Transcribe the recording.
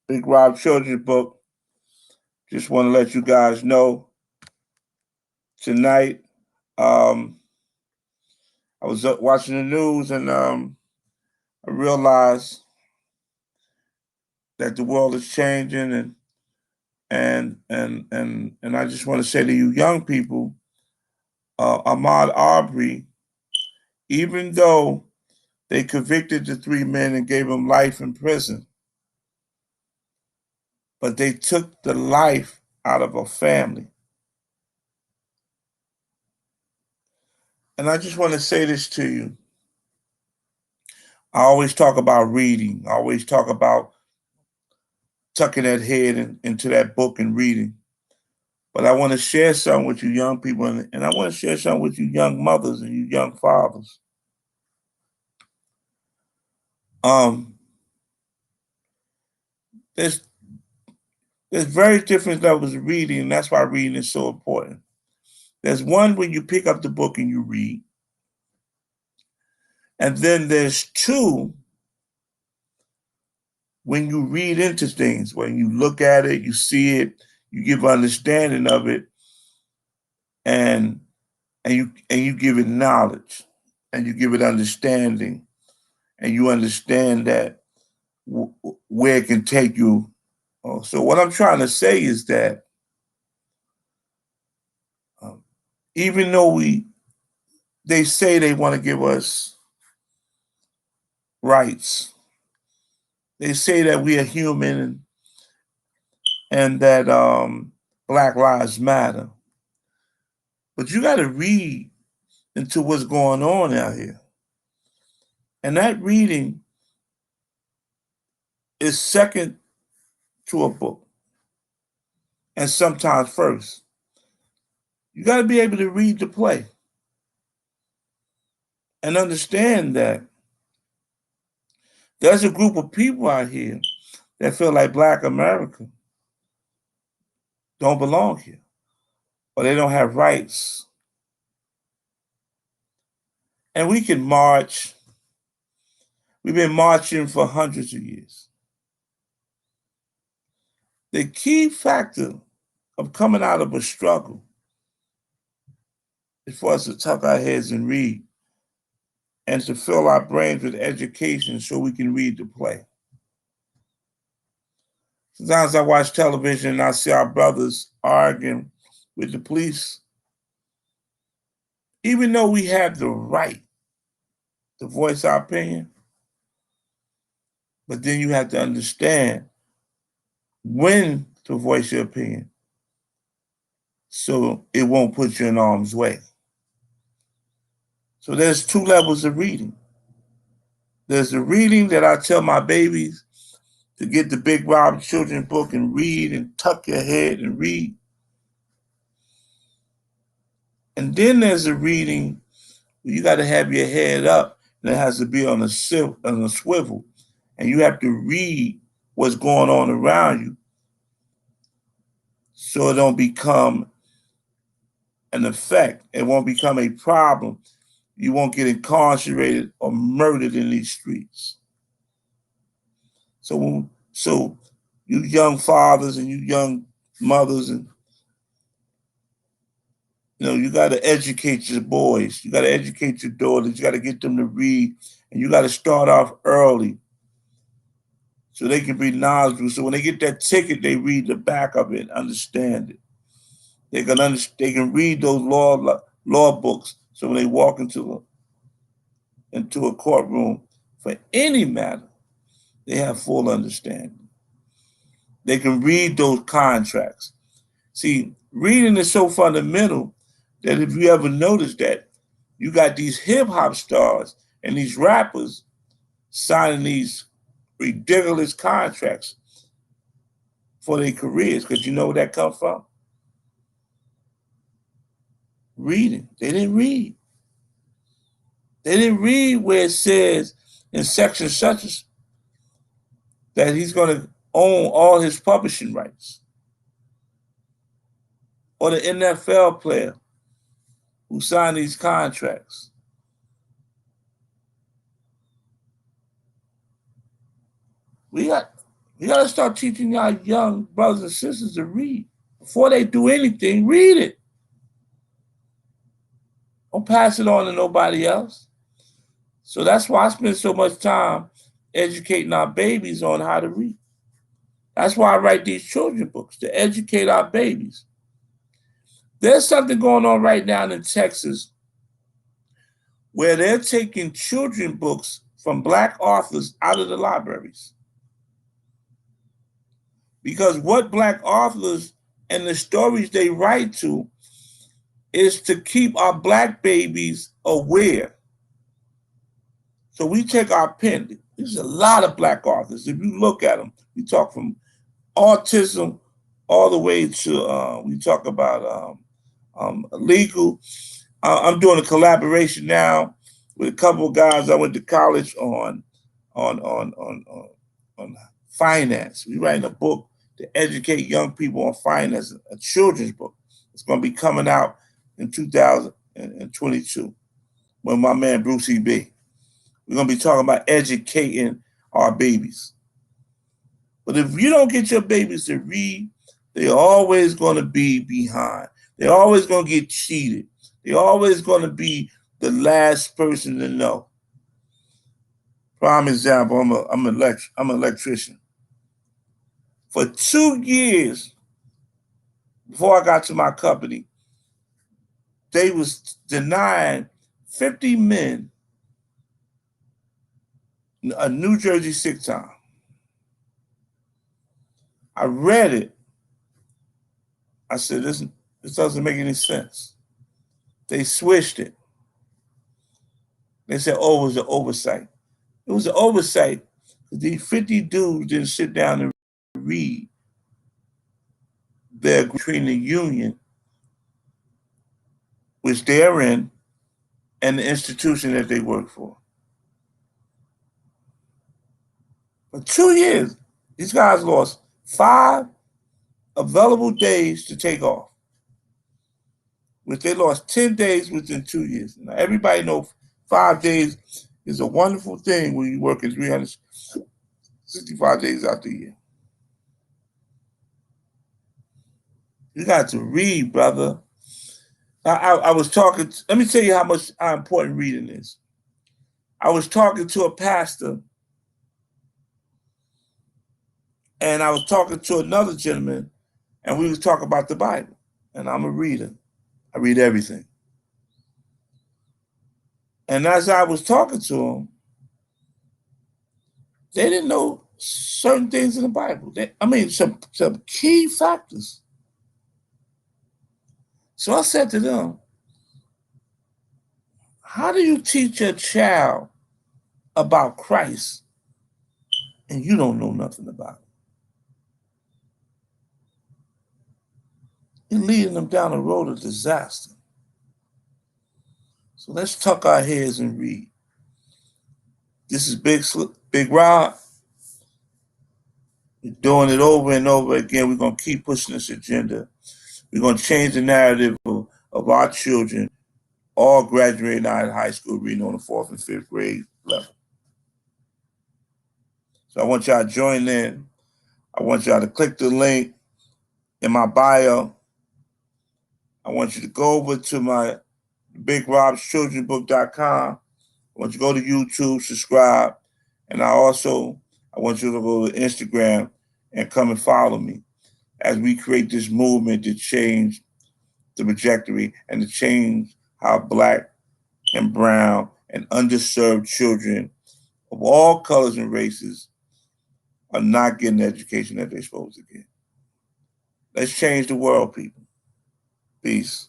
Big Rob children's book. Just want to let you guys know tonight. Um, I was watching the news and I realized that the world is changing and I just want to say to you young people, Ahmaud Arbery, even though they convicted the three men and gave them life in prison, but they took the life out of a family. And I just want to say this to you. I always talk about reading. I always talk about tucking that head into that book and reading. But I want to share something with you young people, and I want to share something with you young mothers and you young fathers. Um, there's there's very different levels of reading, and that's why reading is so important. There's one when you pick up the book and you read, and then there's two when you read into things, when you look at it, you see it, you give understanding of it, and you give it knowledge, and you give it understanding, and you understand that where it can take you. So what I'm trying to say is that um, even though they say they want to give us rights, they say that we are human and that Black Lives Matter, but you got to read into what's going on out here, and that reading is second to a book, and sometimes first. You got to be able to read the play and understand that there's a group of people out here that feel like Black America don't belong here or they don't have rights. And we can march. We've been marching for hundreds of years. The key factor of coming out of a struggle is for us to tuck our heads and read and to fill our brains with education so we can read the play. Sometimes I watch television and I see our brothers arguing with the police, even though we have the right to voice our opinion. But then you have to understand when to voice your opinion so it won't put you in harm's way. So there's two levels of reading. There's the reading that I tell my babies to get the Big Rob children's book and read and tuck your head and read. And then there's a reading where you got to have your head up and it has to be on a swivel. And you have to read what's going on around you so it don't become an effect. It won't become a problem. You won't get incarcerated or murdered in these streets. So you young fathers and you young mothers, and you got to educate your boys. You got to educate your daughters. You got to get them to read, and you got to start off early so they can be knowledgeable. So when they get that ticket, they read the back of it, understand it. They can read those law books. So when they walk into a courtroom for any matter, they have full understanding. They can read those contracts. See, reading is so fundamental that if you ever notice that, you got these hip hop stars and these rappers signing these ridiculous contracts for their careers, because you know where that comes from? Reading. They didn't read. They didn't read where it says in section such as that he's going to own all his publishing rights. Or the NFL player who signed these contracts. We got We got to start teaching our young brothers and sisters to read. Before they do anything, read it. Don't pass it on to nobody else. So that's why I spend so much time educating our babies on how to read. That's why I write these children books, to educate our babies. There's something going on right now in Texas where they're taking children books from Black authors out of the libraries. Because what Black authors and the stories they write to is to keep our Black babies aware. So we take our pen. There's a lot of Black authors. If you look at them, we talk from autism all the way to, we talk about legal. I'm doing a collaboration now with a couple of guys I went to college on finance. We're writing a book to educate young people on finance, a children's book. It's going to be coming out in 2022 with my man Bruce E.B. We're going to be talking about educating our babies. But if you don't get your babies to read, they're always going to be behind. They're always going to get cheated. They're always going to be the last person to know. Prime example, I'm an electrician. For 2 years before I got to my company, they was denying 50 men a New Jersey sick time. I read it. I said, this doesn't make any sense. They switched it. They said, oh, it was an oversight. It was an oversight because these 50 dudes didn't sit down and read their between the union, which they're in, and the institution that they work for. For 2 years, these guys lost 5 available days to take off, which they lost 10 days within 2 years. Now, everybody knows 5 days is a wonderful thing when you work in 365 days out the year. You got to read, brother. I was talking, let me tell you how important reading is. I was talking to a pastor, and I was talking to another gentleman, and we was talking about the Bible. And I'm a reader. I read everything. And as I was talking to them, they didn't know certain things in the Bible. Some key factors. So I said to them, how do you teach a child about Christ and you don't know nothing about it? You're leading them down a road of disaster. So let's tuck our heads and read. This is Big Rob. We're doing it over and over again. We're going to keep pushing this agenda. We're going to change the narrative of our children all graduating out of high school reading on the 4th and 5th grade level. So I want y'all to join in. I want y'all to click the link in my bio. I want you to go over to my BigRobsChildrenBook.com. I want you to go to YouTube, subscribe, and I want you to go to Instagram and come and follow me as we create this movement to change the trajectory and to change how Black and brown and underserved children of all colors and races are not getting the education that they're supposed to get. Let's change the world, people. Peace.